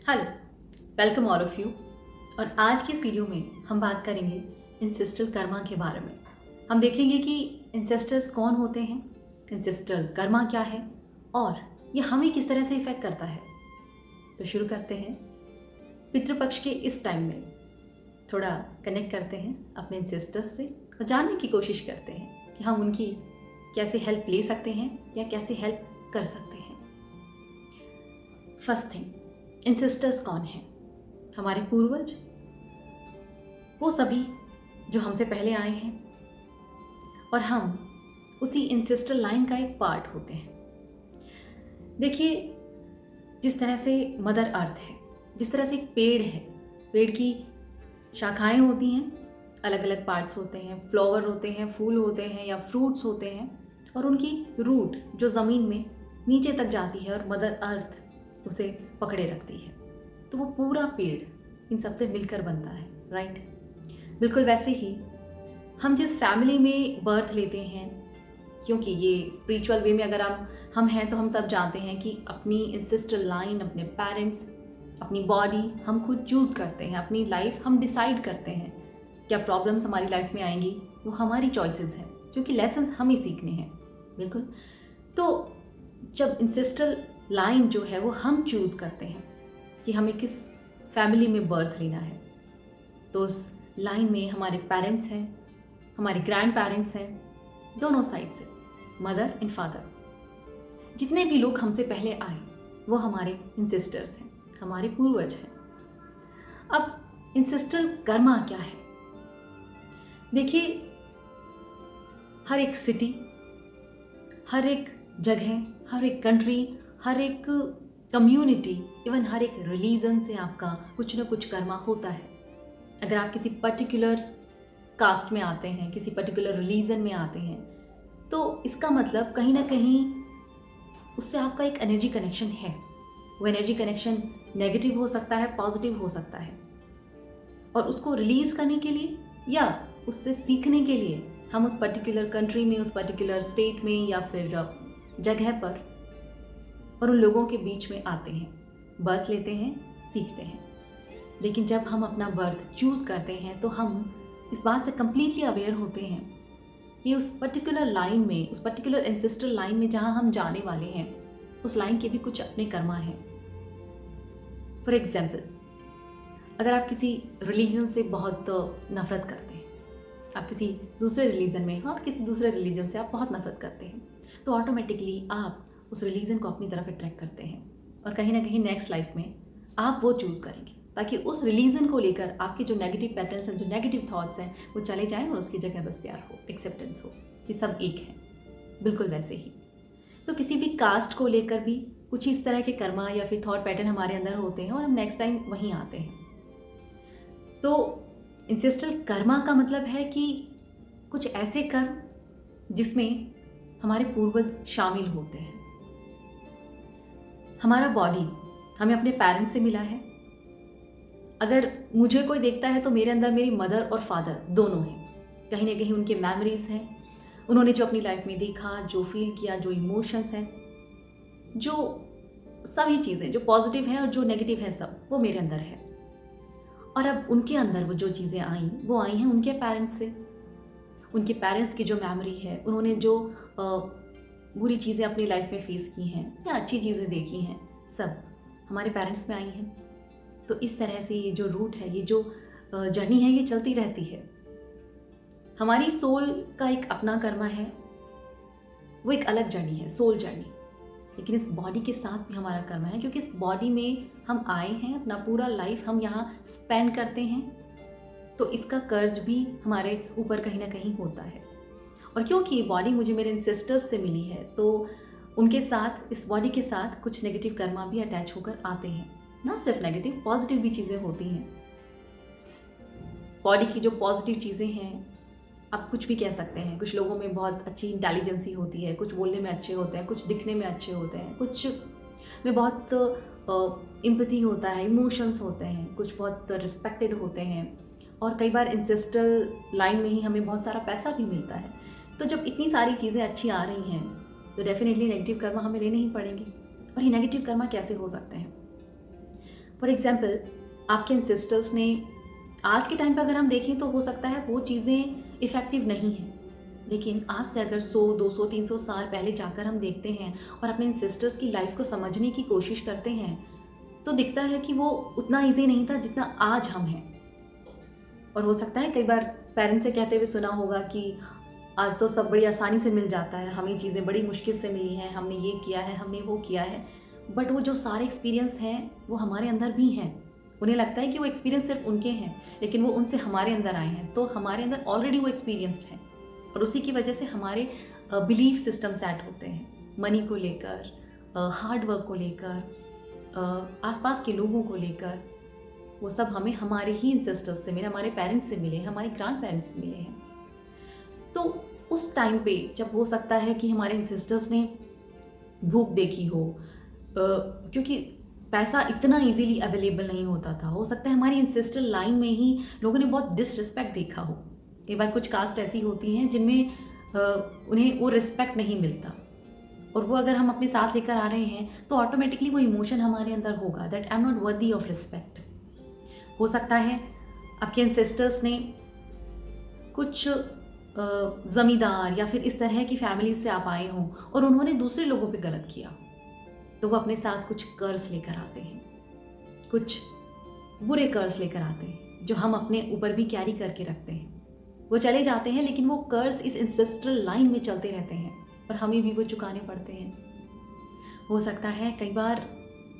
Hello, welcome all of you. और आज की इस वीडियो में हम बात करेंगे इंसेस्ट्रल कर्मा के बारे में। हम देखेंगे कि इंसेस्टर्स कौन होते हैं, इंसेस्ट्रल कर्मा क्या है और ये हमें किस तरह से इफेक्ट करता है। तो शुरू करते हैं। पितृपक्ष के इस टाइम में थोड़ा कनेक्ट करते हैं अपने इंसेस्टर्स से और जानने की कोशिश करते हैं कि हम उनकी कैसे हेल्प ले सकते हैं या कैसे हेल्प कर सकते हैं। फर्स्ट थिंग, इंसेस्टर्स कौन हैं? हमारे पूर्वज, वो सभी जो हमसे पहले आए हैं और हम उसी इंसेस्टर लाइन का एक पार्ट होते हैं। देखिए, जिस तरह से मदर अर्थ है, जिस तरह से एक पेड़ है, पेड़ की शाखाएं होती हैं, अलग अलग पार्ट्स होते हैं, फ्लावर होते हैं, फूल होते हैं या फ्रूट्स होते हैं, और उनकी रूट जो ज़मीन में नीचे तक जाती है और मदर अर्थ उसे पकड़े रखती है, तो वो पूरा पेड़ इन सबसे मिलकर बनता है, राइट? बिल्कुल वैसे ही हम जिस फैमिली में बर्थ लेते हैं, क्योंकि ये स्पिरिचुअल वे में अगर हम हैं तो हम सब जानते हैं कि अपनी इंसेस्ट्रल लाइन, अपने पेरेंट्स, अपनी बॉडी हम खुद चूज़ करते हैं, अपनी लाइफ हम डिसाइड करते हैं। क्या प्रॉब्लम्स हमारी लाइफ में आएंगी, वो हमारी चॉइसेस हैं, क्योंकि लेसन्स हमें सीखने हैं। बिल्कुल। तो जब इंसेस्ट्रल लाइन जो है वो हम चूज़ करते हैं कि हमें किस फैमिली में बर्थ लेना है, तो उस लाइन में हमारे पेरेंट्स हैं, हमारे ग्रैंड पेरेंट्स हैं, दोनों साइड से, मदर एंड फादर। जितने भी लोग हमसे पहले आए वो हमारे इंसेस्टर्स हैं, हमारे पूर्वज हैं। अब इंसेस्ट्रल कर्मा क्या है? देखिए, हर एक सिटी, हर एक जगह, हर एक कंट्री, हर एक कम्युनिटी, इवन हर एक रिलीजन से आपका कुछ ना कुछ कर्मा होता है। अगर आप किसी पर्टिकुलर कास्ट में आते हैं, किसी पर्टिकुलर रिलीजन में आते हैं, तो इसका मतलब कहीं ना कहीं उससे आपका एक एनर्जी कनेक्शन है। वो एनर्जी कनेक्शन नेगेटिव हो सकता है, पॉजिटिव हो सकता है, और उसको रिलीज करने के लिए या उससे सीखने के लिए हम उस पर्टिकुलर कंट्री में, उस पर्टिकुलर स्टेट में या फिर जगह पर और उन लोगों के बीच में आते हैं, बर्थ लेते हैं, सीखते हैं। लेकिन जब हम अपना बर्थ चूज़ करते हैं तो हम इस बात से कम्प्लीटली अवेयर होते हैं कि उस पर्टिकुलर लाइन में, उस पर्टिकुलर एंसेस्ट्रल लाइन में जहाँ हम जाने वाले हैं, उस लाइन के भी कुछ अपने कर्मा हैं। फॉर एग्जाम्पल, अगर आप किसी रिलीजन से बहुत नफरत करते हैं, आप किसी दूसरे रिलीजन में हैं और किसी दूसरे रिलीजन से आप बहुत नफरत करते हैं, तो ऑटोमेटिकली आप उस रिलीजन को अपनी तरफ अट्रैक्ट करते हैं और कहीं ना कहीं नेक्स्ट लाइफ में आप वो चूज़ करेंगे, ताकि उस रिलीजन को लेकर आपके जो नेगेटिव पैटर्न्स हैं, जो नेगेटिव थॉट्स हैं, वो चले जाएं और उसकी जगह बस प्यार हो, एक्सेप्टेंस हो कि सब एक है। बिल्कुल वैसे ही तो किसी भी कास्ट को लेकर भी कुछ इस तरह के कर्मा या फिर थॉट पैटर्न हमारे अंदर होते हैं और हम नेक्स्ट टाइम वहीं आते हैं। तो इंसेस्ट्रल कर्मा का मतलब है कि कुछ ऐसे कर्म जिसमें हमारे पूर्वज शामिल होते हैं। हमारा बॉडी हमें अपने पेरेंट्स से मिला है। अगर मुझे कोई देखता है तो मेरे अंदर मेरी मदर और फादर दोनों हैं। कहीं ना कहीं उनके मेमोरीज हैं, उन्होंने जो अपनी लाइफ में देखा, जो फील किया, जो इमोशंस हैं, जो सभी चीज़ें जो पॉजिटिव हैं और जो नेगेटिव हैं, सब वो मेरे अंदर है। और अब उनके अंदर वो जो चीज़ें आई, वो आई हैं उनके पेरेंट्स से। उनके पेरेंट्स की जो मेमोरी है, उन्होंने जो बुरी चीज़ें अपनी लाइफ में फेस की हैं या अच्छी चीज़ें देखी हैं, सब हमारे पेरेंट्स में आई हैं। तो इस तरह से ये जो रूट है, ये जो जर्नी है, ये चलती रहती है। हमारी सोल का एक अपना कर्मा है, वो एक अलग जर्नी है, सोल जर्नी। लेकिन इस बॉडी के साथ भी हमारा कर्मा है, क्योंकि इस बॉडी में हम आए हैं, अपना पूरा लाइफ हम यहाँ स्पेंड करते हैं, तो इसका कर्ज भी हमारे ऊपर कहीं ना कहीं होता है। और क्योंकि ये बॉडी मुझे मेरे इंसेस्टर्स से मिली है, तो उनके साथ, इस बॉडी के साथ कुछ नेगेटिव कर्मा भी अटैच होकर आते हैं। ना सिर्फ नेगेटिव, पॉजिटिव भी चीज़ें होती हैं। बॉडी की जो पॉजिटिव चीज़ें हैं, आप कुछ भी कह सकते हैं। कुछ लोगों में बहुत अच्छी इंटेलिजेंसी होती है, कुछ बोलने में अच्छे होते हैं, कुछ दिखने में अच्छे होते हैं, कुछ में बहुत एम्पैथी होता है, इमोशंस होते हैं, कुछ बहुत रिस्पेक्टेड होते हैं, और कई बार इंसेस्ट्रल लाइन में ही हमें बहुत सारा पैसा भी मिलता है। तो जब इतनी सारी चीज़ें अच्छी आ रही हैं, तो डेफिनेटली नेगेटिव कर्मा हमें लेने ही पड़ेंगे। और ये नेगेटिव कर्मा कैसे हो सकते हैं? फॉर एग्जाम्पल आपके एंसेस्टर्स ने, आज के टाइम पे अगर हम देखें तो हो सकता है वो चीज़ें इफ़ेक्टिव नहीं हैं, लेकिन आज से अगर 100, 200, 300 साल पहले जाकर हम देखते हैं और अपने एंसेस्टर्स की लाइफ को समझने की कोशिश करते हैं, तो दिखता है कि वो उतना ईजी नहीं था जितना आज हम हैं। और हो सकता है कई बार पेरेंट्स से कहते हुए सुना होगा कि आज तो सब बड़ी आसानी से मिल जाता है, हमें चीज़ें बड़ी मुश्किल से मिली हैं, हमने ये किया है, हमने वो किया है। बट वो जो सारे एक्सपीरियंस हैं वो हमारे अंदर भी हैं। उन्हें लगता है कि वो एक्सपीरियंस सिर्फ उनके हैं, लेकिन वो उनसे हमारे अंदर आए हैं, तो हमारे अंदर ऑलरेडी वो एक्सपीरियंस्ड हैं। और उसी की वजह से हमारे बिलीफ सिस्टम सेट होते हैं, मनी को लेकर, हार्ड वर्क को लेकर, आसपास के लोगों को लेकर। वो सब हमें हमारे ही इंसेस्टर्स से मिले, हमारे पेरेंट्स से मिले, हमारे ग्रैंड पेरेंट्स से मिले हैं। तो उस टाइम पे जब हो सकता है कि हमारे इंसेस्टर्स ने भूख देखी हो, क्योंकि पैसा इतना इजीली अवेलेबल नहीं होता था, हो सकता है हमारी इंसेस्टर लाइन में ही लोगों ने बहुत डिसरिस्पेक्ट देखा हो। कई बार कुछ कास्ट ऐसी होती हैं जिनमें उन्हें वो रिस्पेक्ट नहीं मिलता, और वो अगर हम अपने साथ लेकर आ रहे हैं तो ऑटोमेटिकली वो इमोशन हमारे अंदर होगा that I am not worthy of respect. हो सकता है आपके एंसेस्टर्स ने कुछ ज़मींदार या फिर इस तरह की फैमिली से आप आए हों और उन्होंने दूसरे लोगों पे गलत किया, तो वो अपने साथ कुछ कर्ज लेकर आते हैं, कुछ बुरे कर्ज लेकर आते हैं जो हम अपने ऊपर भी कैरी करके रखते हैं। वो चले जाते हैं लेकिन वो कर्ज इस इंसेस्ट्रल लाइन में चलते रहते हैं और हमें भी वो चुकाने पड़ते हैं। हो सकता है कई बार,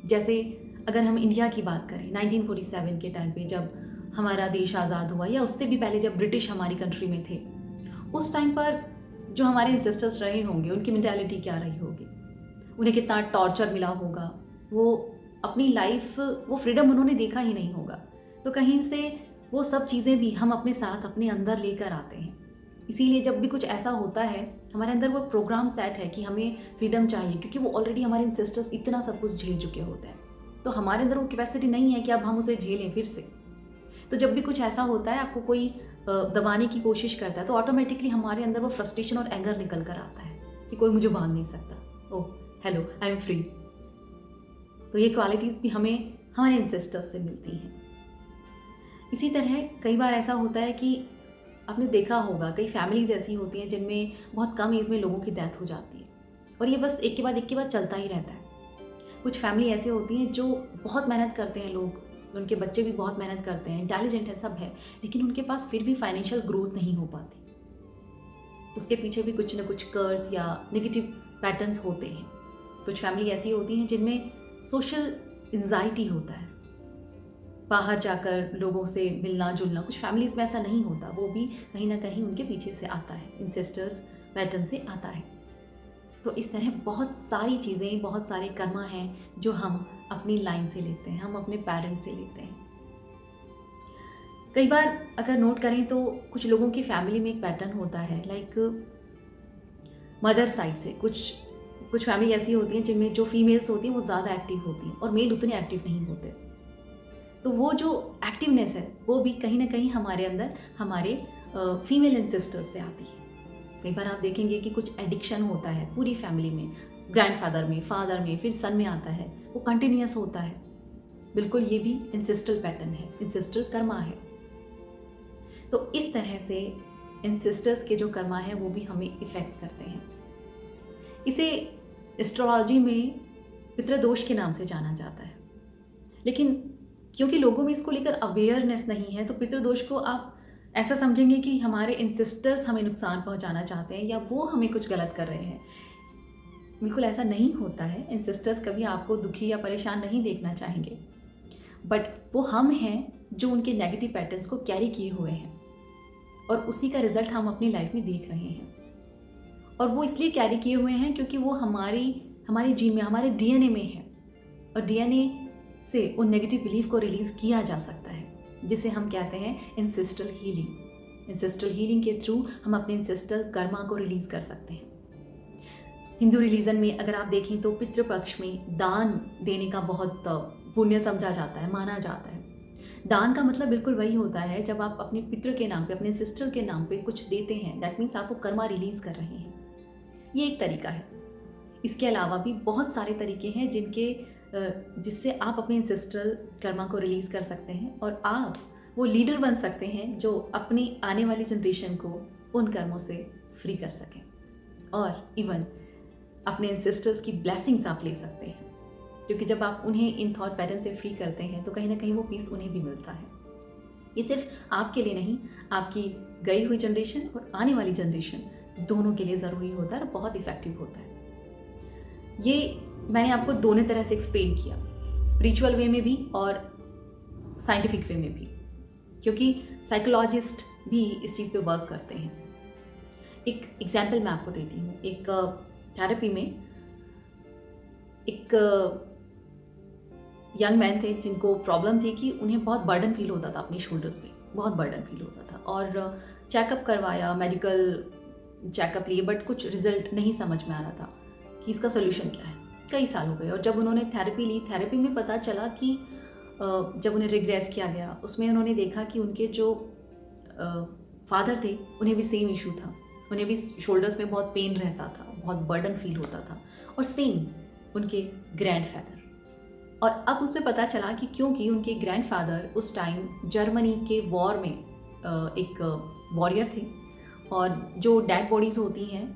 जैसे अगर हम इंडिया की बात करें 1947 के टाइम पे जब हमारा देश आज़ाद हुआ, या उससे भी पहले जब ब्रिटिश हमारी कंट्री में थे, उस टाइम पर जो हमारे इंसेस्टर्स रहे होंगे उनकी मेंटालिटी क्या रही होगी, उन्हें कितना टॉर्चर मिला होगा, वो अपनी लाइफ, वो फ्रीडम उन्होंने देखा ही नहीं होगा। तो कहीं से वो सब चीज़ें भी हम अपने साथ अपने अंदर लेकर आते हैं। इसीलिए जब भी कुछ ऐसा होता है हमारे अंदर वो प्रोग्राम सेट है कि हमें फ्रीडम चाहिए, क्योंकि वो ऑलरेडी हमारे इंसेस्टर्स इतना सब कुछ झेल चुके होते हैं, तो हमारे अंदर वो कैपेसिटी नहीं है कि अब हम उसे झेलें फिर से। तो जब भी कुछ ऐसा होता है, आपको कोई दबाने की कोशिश करता है, तो ऑटोमेटिकली हमारे अंदर वो फ्रस्ट्रेशन और एंगर निकल कर आता है कि कोई मुझे बांध नहीं सकता, oh hello I am free. तो ये क्वालिटीज़ भी हमें हमारे इंसेस्टर्स से मिलती हैं। इसी तरह कई बार ऐसा होता है कि आपने देखा होगा कई फैमिलीज़ ऐसी होती हैं जिनमें बहुत कम एज में लोगों की डेथ हो जाती है, और ये बस एक के बाद चलता ही रहता है। कुछ फैमिली ऐसे होती हैं जो बहुत मेहनत करते हैं, लोग, उनके बच्चे भी बहुत मेहनत करते हैं, इंटेलिजेंट है, सब है, लेकिन उनके पास फिर भी फाइनेंशियल ग्रोथ नहीं हो पाती। उसके पीछे भी कुछ ना कुछ कर्ज या नेगेटिव पैटर्न्स होते हैं। कुछ फैमिली ऐसी होती हैं जिनमें सोशल एंजाइटी होता है, बाहर जाकर लोगों से मिलना जुलना, कुछ फैमिलीज़ में ऐसा नहीं होता, वो भी कहीं ना कहीं उनके पीछे से आता है, इंसेस्टर्स पैटर्न से आता है। तो इस तरह बहुत सारी चीज़ें, बहुत सारे कर्मा हैं जो हम अपनी लाइन से लेते हैं, हम अपने पेरेंट्स से लेते हैं। कई बार अगर नोट करें तो कुछ लोगों की फैमिली में एक पैटर्न होता है, लाइक मदर साइड से कुछ फैमिली ऐसी होती हैं जिनमें जो फीमेल्स होती हैं वो ज़्यादा एक्टिव होती हैं और मेल उतने एक्टिव नहीं होते। तो वो जो एक्टिवनेस है वो भी कहीं ना कहीं हमारे अंदर हमारे फीमेल एंसेस्टर्स से आती है। कई बार आप देखेंगे कि कुछ एडिक्शन होता है पूरी फैमिली में, ग्रैंडफादर में, फादर में, फिर सन में आता है, वो कंटिन्यूअस होता है। बिल्कुल ये भी एंसेस्ट्रल पैटर्न है, एंसेस्ट्रल कर्मा है। तो इस तरह से एंसेस्टर्स के जो कर्मा है वो भी हमें इफेक्ट करते हैं। इसे एस्ट्रोलॉजी में पितृदोष के नाम से जाना जाता है, लेकिन क्योंकि लोगों में इसको लेकर अवेयरनेस नहीं है, तो पितृदोष को आप ऐसा समझेंगे कि हमारे इंसेस्टर्स हमें नुकसान पहुंचाना चाहते हैं या वो हमें कुछ गलत कर रहे हैं। बिल्कुल ऐसा नहीं होता है। इंसेस्टर्स कभी आपको दुखी या परेशान नहीं देखना चाहेंगे, बट वो हम हैं जो उनके नेगेटिव पैटर्न्स को कैरी किए हुए हैं, और उसी का रिजल्ट हम अपनी लाइफ में देख रहे हैं। और वो इसलिए कैरी किए हुए हैं क्योंकि वो हमारी जीन में, हमारे डीएनए में है, और डीएनए से उन नेगेटिव बिलीफ को रिलीज़ किया जा सकता है, जिसे हम कहते हैं इंसेस्ट्रल हीलिंग। इंसेस्ट्रल हीलिंग के थ्रू हम अपने इंसेस्ट्रल कर्मा को रिलीज़ कर सकते हैं। हिंदू रिलीजन में अगर आप देखें तो पितृपक्ष में दान देने का बहुत पुण्य समझा जाता है, माना जाता है। दान का मतलब बिल्कुल वही होता है, जब आप अपने पितृ के नाम पे, अपने सिस्टर के नाम पे कुछ देते हैं, दैट मीन्स आप वो कर्मा रिलीज़ कर रहे हैं। ये एक तरीका है। इसके अलावा भी बहुत सारे तरीके हैं जिनके जिससे आप अपने एंसेस्ट्रल कर्मा को रिलीज़ कर सकते हैं और आप वो लीडर बन सकते हैं जो अपनी आने वाली जनरेशन को उन कर्मों से फ्री कर सकें और इवन अपने एंसेस्टर्स की ब्लेसिंग्स आप ले सकते हैं, क्योंकि जब आप उन्हें इन थॉट पैटर्न से फ्री करते हैं तो कहीं ना कहीं वो पीस उन्हें भी मिलता है। ये सिर्फ आपके लिए नहीं, आपकी गई हुई जनरेशन और आने वाली जनरेशन दोनों के लिए ज़रूरी होता है और बहुत इफ़ेक्टिव होता है। ये मैंने आपको दोनों तरह से एक्सप्लेन किया, स्पिरिचुअल वे में भी और साइंटिफिक वे में भी, क्योंकि साइकोलॉजिस्ट भी इस चीज़ पे वर्क करते हैं। एक एग्जाम्पल मैं आपको देती हूँ। एक थेरेपी में एक यंग मैन थे जिनको प्रॉब्लम थी कि उन्हें बहुत बर्डन फील होता था अपनी शोल्डर्स पे, बहुत बर्डन फील होता था और चेकअप करवाया, मेडिकल चेकअप लिए, बट कुछ रिजल्ट नहीं समझ में आ रहा था कि इसका सोल्यूशन क्या है। कई साल हो गए और जब उन्होंने थेरेपी ली, थेरेपी में पता चला कि जब उन्हें रिग्रेस किया गया उसमें उन्होंने देखा कि उनके जो फादर थे उन्हें भी सेम इशू था, उन्हें भी शोल्डर्स में बहुत पेन रहता था, बहुत बर्डन फील होता था, और सेम उनके ग्रैंडफादर। और अब उसमें पता चला कि क्योंकि उनके ग्रैंडफादर उस टाइम जर्मनी के वॉर में एक वॉरियर थे और जो डेड बॉडीज़ होती हैं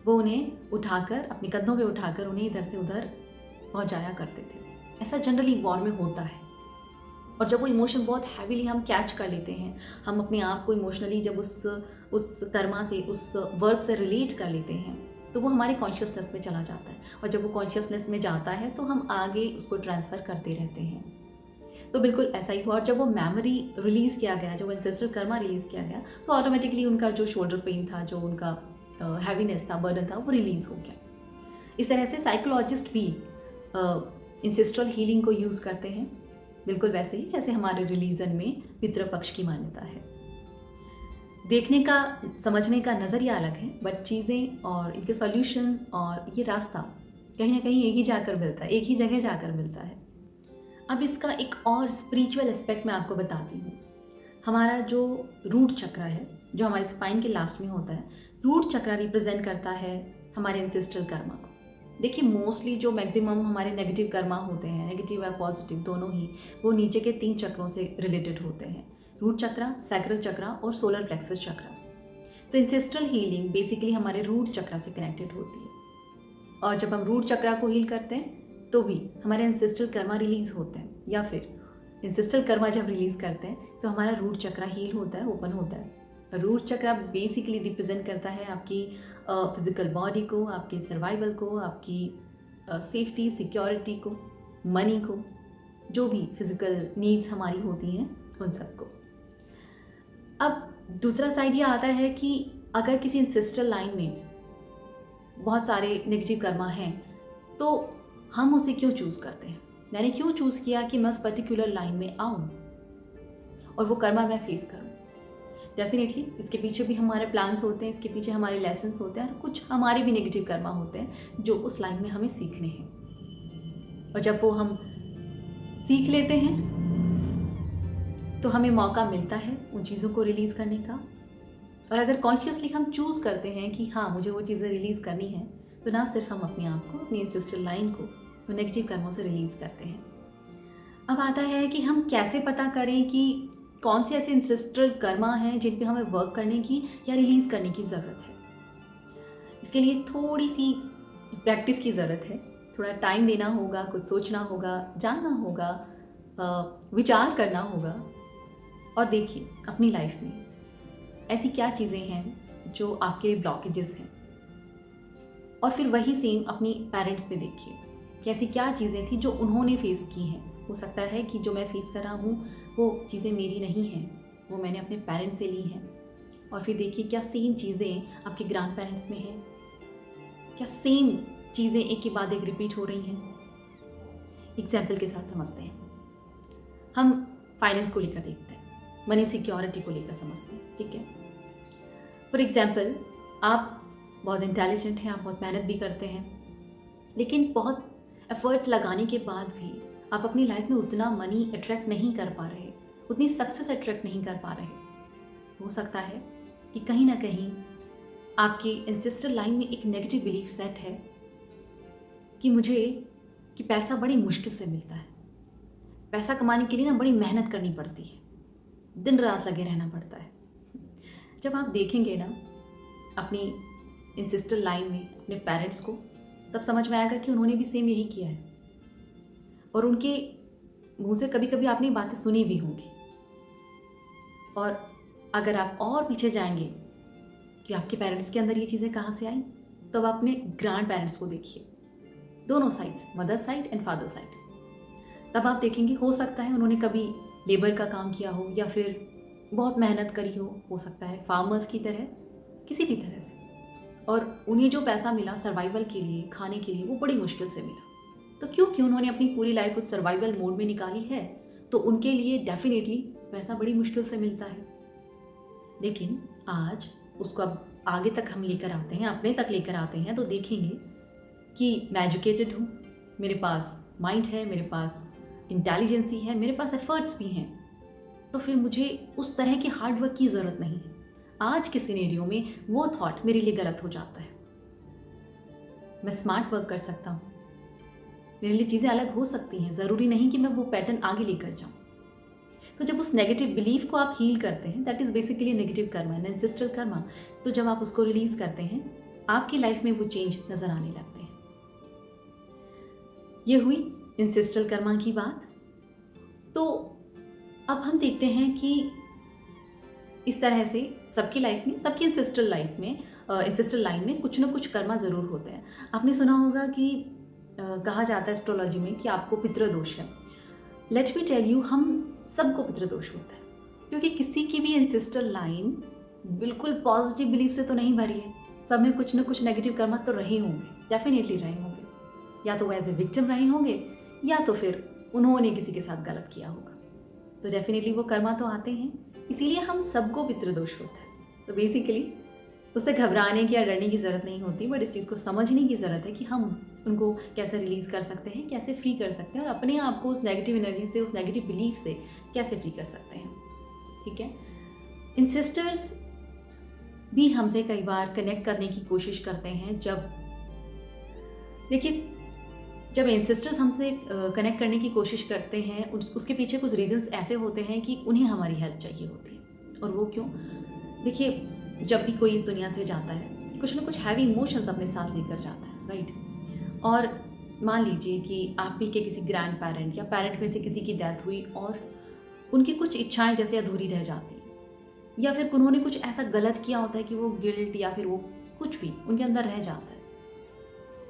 वो उन्हें उठाकर अपने कंधों पे उठाकर उन्हें इधर से उधर पहुंचाया करते थे। ऐसा जनरली वॉर में होता है। और जब वो इमोशन बहुत हैवीली हम कैच कर लेते हैं, हम अपने आप को इमोशनली जब उस कर्मा से, उस वर्क से रिलेट कर लेते हैं, तो वो हमारे कॉन्शियसनेस में चला जाता है और जब वो कॉन्शियसनेस में जाता है तो हम आगे उसको ट्रांसफ़र करते रहते हैं। तो बिल्कुल ऐसा ही हुआ और जब वो मेमोरी रिलीज़ किया गया, जब वो एंसेस्ट्रल कर्मा रिलीज़ किया गया, तो ऑटोमेटिकली उनका जो शोल्डर पेन था, जो उनका हैवीनेस था, बर्डन था, वो रिलीज़ हो गया। इस तरह से साइकोलॉजिस्ट भी एंसेस्ट्रल हीलिंग को यूज़ करते हैं, बिल्कुल वैसे ही जैसे हमारे रिलीजन में पितृपक्ष की मान्यता है। देखने का, समझने का नज़रिया अलग है, बट चीज़ें और इनके सॉल्यूशन और ये रास्ता कहीं ना कहीं एक ही जाकर मिलता है, एक ही जगह जाकर मिलता है। अब इसका एक और स्पिरिचुअल एस्पेक्ट मैं आपको बताती हूँ। हमारा जो रूट चक्र है, जो हमारे स्पाइन के लास्ट में होता है, रूट चक्र रिप्रेजेंट करता है हमारे एंसेस्ट्रल कर्मा को। देखिए, मोस्टली जो मैक्सिमम हमारे नेगेटिव कर्मा होते हैं, नेगेटिव या पॉजिटिव दोनों ही, वो नीचे के 3 चक्रों से रिलेटेड होते हैं, रूट चक्र, सैक्रल चक्र और सोलर प्लेक्सस चक्र। तो एंसेस्ट्रल हीलिंग बेसिकली हमारे रूट चक्र से कनेक्टेड होती है और जब हम रूट चक्र को हील करते हैं तो भी हमारे एंसेस्ट्रल कर्मा रिलीज होते हैं, या फिर एंसेस्ट्रल कर्मा जब रिलीज करते हैं तो हमारा रूट चक्र हील होता है, ओपन होता है। रूट चक्र बेसिकली रिप्रेजेंट करता है आपकी फिजिकल बॉडी को, आपके सर्वाइवल को, आपकी सेफ्टी, सिक्योरिटी को, मनी को, जो भी फिजिकल नीड्स हमारी होती हैं उन सबको। अब दूसरा साइड ये आता है कि अगर किसी एंसेस्ट्रल लाइन में बहुत सारे नेगेटिव कर्मा हैं तो हम उसे क्यों चूज़ करते हैं। मैंने क्यों चूज़ किया कि मैं उस पर्टिकुलर लाइन में आऊँ और वो कर्मा मैं फेस करूँ। डेफिनेटली इसके पीछे भी हमारे प्लान्स होते हैं, इसके पीछे हमारे लेसन्स होते हैं और कुछ हमारे भी नेगेटिव कर्मा होते हैं जो उस लाइन में हमें सीखने हैं। और जब वो हम सीख लेते हैं तो हमें मौका मिलता है उन चीज़ों को रिलीज़ करने का। और अगर कॉन्शियसली हम चूज़ करते हैं कि हाँ, मुझे वो चीज़ें रिलीज़ करनी है, तो ना सिर्फ हम अपने आप को, अपनी एंसेस्ट्रल लाइन को तो नेगेटिव कर्मों से रिलीज़ करते हैं। अब आता है कि हम कैसे पता करें कि कौन से ऐसे एंसेस्ट्रल कर्मा हैं जिन पे हमें वर्क करने की या रिलीज़ करने की ज़रूरत है। इसके लिए थोड़ी सी प्रैक्टिस की ज़रूरत है, थोड़ा टाइम देना होगा, कुछ सोचना होगा, जानना होगा, विचार करना होगा। और देखिए अपनी लाइफ में ऐसी क्या चीज़ें हैं जो आपके लिए ब्लॉकेजेस हैं, और फिर वही सेम अपनी पेरेंट्स में देखिए कि ऐसी क्या चीज़ें थी जो उन्होंने फेस की हैं। हो सकता है कि जो मैं फेस कर रहा हूँ वो चीज़ें मेरी नहीं हैं, वो मैंने अपने पेरेंट्स से ली हैं। और फिर देखिए क्या सेम चीज़ें आपके ग्रैंड पेरेंट्स में हैं, क्या सेम चीज़ें एक के बाद एक रिपीट हो रही हैं। एग्जाम्पल के साथ समझते हैं। हम फाइनेंस को लेकर देखते हैं, मनी सिक्योरिटी को लेकर समझते हैं, ठीक है। फॉर एग्जाम्पल, आप बहुत इंटेलिजेंट हैं, आप बहुत मेहनत भी करते हैं, लेकिन बहुत एफर्ट्स लगाने के बाद भी आप अपनी लाइफ में उतना मनी अट्रैक्ट नहीं कर पा रहे, उतनी सक्सेस अट्रैक्ट नहीं कर पा रहे। हो सकता है कि कहीं ना कहीं आपकी एंसेस्ट्रल लाइन में एक नेगेटिव बिलीफ सेट है कि मुझे कि पैसा बड़ी मुश्किल से मिलता है। पैसा कमाने के लिए ना बड़ी मेहनत करनी पड़ती है, दिन रात लगे रहना पड़ता है। जब आप देखेंगे ना अपनी इंसिस्टर लाइन में अपने पेरेंट्स को, तब समझ में आएगा कि उन्होंने भी सेम यही किया है, और उनके मुंह से कभी कभी आपने बातें सुनी भी होंगी। और अगर आप और पीछे जाएंगे कि आपके पेरेंट्स के अंदर ये चीज़ें कहाँ से आई, तो अब अपने ग्रैंड पेरेंट्स को देखिए, दोनों sides, mother side and father side. तब आप देखेंगे हो सकता है उन्होंने कभी लेबर का काम किया हो या फिर बहुत मेहनत करी हो सकता है फार्मर्स की तरह, किसी भी तरह से, और उन्हें जो पैसा मिला सर्वाइवल के लिए, खाने के लिए, वो बड़ी मुश्किल से मिला। तो क्योंकि उन्होंने अपनी पूरी लाइफ उस सर्वाइवल मोड में निकाली है, तो उनके लिए डेफिनेटली पैसा बड़ी मुश्किल से मिलता है। लेकिन आज उसको अब आगे तक हम लेकर आते हैं, अपने तक लेकर आते हैं, तो देखेंगे कि मैं एजुकेटेड हूँ, मेरे पास माइंड है, मेरे पास इंटेलिजेंसी है, मेरे पास एफर्ट्स भी हैं, तो फिर मुझे उस तरह की हार्डवर्क की ज़रूरत नहीं है। आज के सिनेरियो में वो थॉट मेरे लिए गलत हो जाता है। मैं स्मार्ट वर्क कर सकता हूँ, मेरे लिए चीज़ें अलग हो सकती हैं, ज़रूरी नहीं कि मैं वो पैटर्न आगे लेकर जाऊँ। तो जब उस नेगेटिव बिलीफ को आप हील करते हैं, that is basically negative Karma, ancestral Karma, तो जब आप उसको रिलीज़ करते हैं, आपकी लाइफ में वो चेंज नज़र आने लगते हैं। ये हुई एंसेस्ट्रल कर्मा की बात। तो अब हम देखते हैं कि इस तरह से सबकी लाइफ में, सबकी एंसेस्ट्रल लाइफ में, एंसेस्ट्रल लाइन में कुछ ना कुछ कर्मा ज़रूर होते हैं। आपने सुना होगा कि कहा जाता है एस्ट्रोलॉजी में कि आपको पितृदोष है। लेट मी टेल यू, हम सबको पितृदोष होता है, क्योंकि किसी की भी एंसेस्ट्रल लाइन बिल्कुल पॉजिटिव बिलीफ से तो नहीं भरी है। सब में कुछ ना कुछ नेगेटिव कर्मा तो रहे होंगे, डेफिनेटली रहे होंगे। या तो वो एज ए विक्टिम रहे होंगे, या तो फिर उन्होंने किसी के साथ गलत किया होगा। तो डेफिनेटली वो कर्मा तो आते हैं, इसीलिए हम सबको पितृदोष होता है। तो बेसिकली उससे घबराने की या डरने की ज़रूरत नहीं होती, बट इस चीज़ को समझने की ज़रूरत है कि हम उनको कैसे रिलीज़ कर सकते हैं, कैसे फ्री कर सकते हैं, और अपने आप को उस नेगेटिव एनर्जी से, उस नेगेटिव बिलीफ से कैसे फ्री कर सकते हैं। ठीक है, इंसिस्टर्स भी हमसे कई बार कनेक्ट करने की कोशिश करते हैं। जब देखिए, जब एंसेस्टर्स हमसे कनेक्ट करने की कोशिश करते हैं, उसके पीछे कुछ रीजंस ऐसे होते हैं कि उन्हें हमारी हेल्प चाहिए होती है। और वो क्यों? देखिए, जब भी कोई इस दुनिया से जाता है, कुछ ना कुछ हैवी इमोशंस अपने साथ लेकर जाता है, राइट? और मान लीजिए कि आप ही के किसी ग्रैंड पेरेंट या पेरेंट में से किसी की डेथ हुई और उनकी कुछ इच्छाएं जैसे अधूरी रह जाती, या फिर उन्होंने कुछ ऐसा गलत किया होता है कि वो गिल्ट या फिर वो कुछ भी उनके अंदर रह जाता है,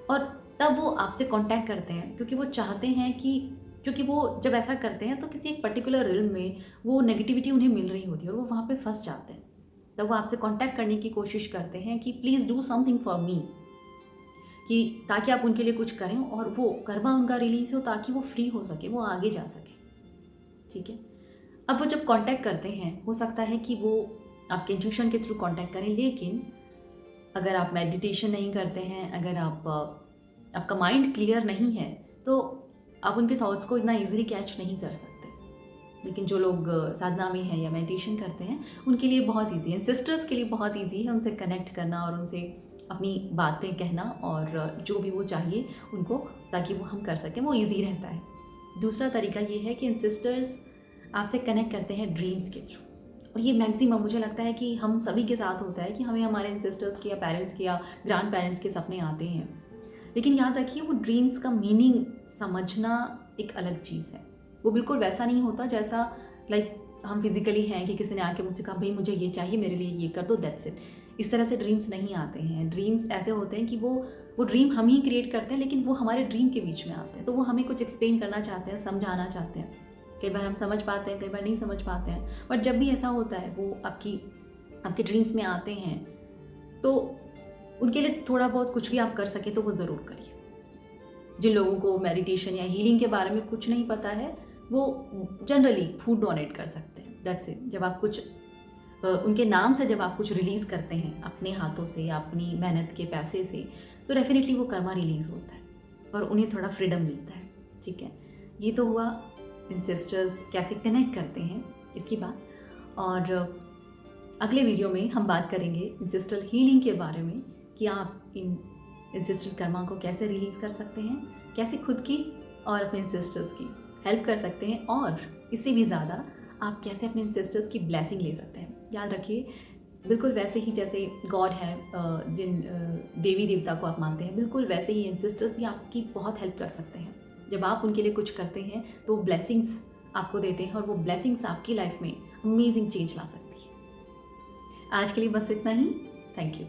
और तब वो आपसे कांटेक्ट करते हैं क्योंकि वो चाहते हैं कि, क्योंकि वो जब ऐसा करते हैं तो किसी एक पर्टिकुलर रिल्म में वो नेगेटिविटी उन्हें मिल रही होती है और वो वहाँ पे फंस जाते हैं। तब वो आपसे कांटेक्ट करने की कोशिश करते हैं कि please do something for me, कि ताकि आप उनके लिए कुछ करें और वो कर्मा उनका रिलीज हो, ताकि वो फ्री हो सके, वो आगे जा सके। ठीक है, अब वो जब कांटेक्ट करते हैं, हो सकता है कि वो आपके इंट्यूशन के थ्रू कांटेक्ट करें, लेकिन अगर आप मेडिटेशन नहीं करते हैं, अगर आपका माइंड क्लियर नहीं है, तो आप उनके थॉट्स को इतना इजीली कैच नहीं कर सकते। लेकिन जो लोग साधना में हैं या मेडिटेशन करते हैं, उनके लिए बहुत ईजी है, सिस्टर्स के लिए बहुत ईजी है उनसे कनेक्ट करना और उनसे अपनी बातें कहना और जो भी वो चाहिए उनको, ताकि वो हम कर सकें, वो ईजी रहता है। दूसरा तरीका ये है कि सिस्टर्स आपसे कनेक्ट करते हैं ड्रीम्स के थ्रू, और ये मैक्सिमम मुझे लगता है कि हम सभी के साथ होता है कि हमें हमारे एंसेस्टर्स के या पेरेंट्स के या ग्रैंड पेरेंट्स के सपने आते हैं। लेकिन याद रखिए, वो ड्रीम्स का मीनिंग समझना एक अलग चीज़ है। वो बिल्कुल वैसा नहीं होता जैसा लाइक हम फिजिकली हैं कि किसी ने आके मुझसे कहा भाई मुझे ये चाहिए, मेरे लिए ये कर दो, दैट्स इट। इस तरह से ड्रीम्स नहीं आते हैं। ड्रीम्स ऐसे होते हैं कि वो ड्रीम हम ही क्रिएट करते हैं, लेकिन वो हमारे ड्रीम के बीच में आते हैं, तो वो हमें कुछ एक्सप्लेन करना चाहते हैं, समझाना चाहते हैं। कई बार हम समझ पाते हैं, कई बार नहीं समझ पाते हैं, बट जब भी ऐसा होता है वो आपके ड्रीम्स में आते हैं, तो उनके लिए थोड़ा बहुत कुछ भी आप कर सके तो वो ज़रूर करिए। जिन लोगों को मेडिटेशन या हीलिंग के बारे में कुछ नहीं पता है, वो जनरली फूड डोनेट कर सकते हैं, दैट्स इट। जब आप कुछ उनके नाम से जब आप कुछ रिलीज़ करते हैं अपने हाथों से या अपनी मेहनत के पैसे से, तो डेफिनेटली वो कर्मा रिलीज़ होता है और उन्हें थोड़ा फ्रीडम मिलता है। ठीक है, ये तो हुआ एंसेस्टर्स कैसे कनेक्ट करते हैं इसकी बात। और अगले वीडियो में हम बात करेंगे एंसेस्ट्रल हीलिंग के बारे में, कि आप इन इंसिस्टेंट कर्मा को कैसे रिलीज़ कर सकते हैं, कैसे खुद की और अपने सिस्टर्स की हेल्प कर सकते हैं, और इससे भी ज़्यादा आप कैसे अपने सिस्टर्स की ब्लेसिंग ले सकते हैं। याद रखिए, बिल्कुल वैसे ही जैसे गॉड है, जिन देवी देवता को आप मानते हैं, बिल्कुल वैसे ही सिस्टर्स भी आपकी बहुत हेल्प कर सकते हैं। जब आप उनके लिए कुछ करते हैं तो वो ब्लेसिंग्स आपको देते हैं, और वो ब्लेसिंग्स आपकी लाइफ में अमेजिंग चेंज ला सकती है। आज के लिए बस इतना ही। Thank you.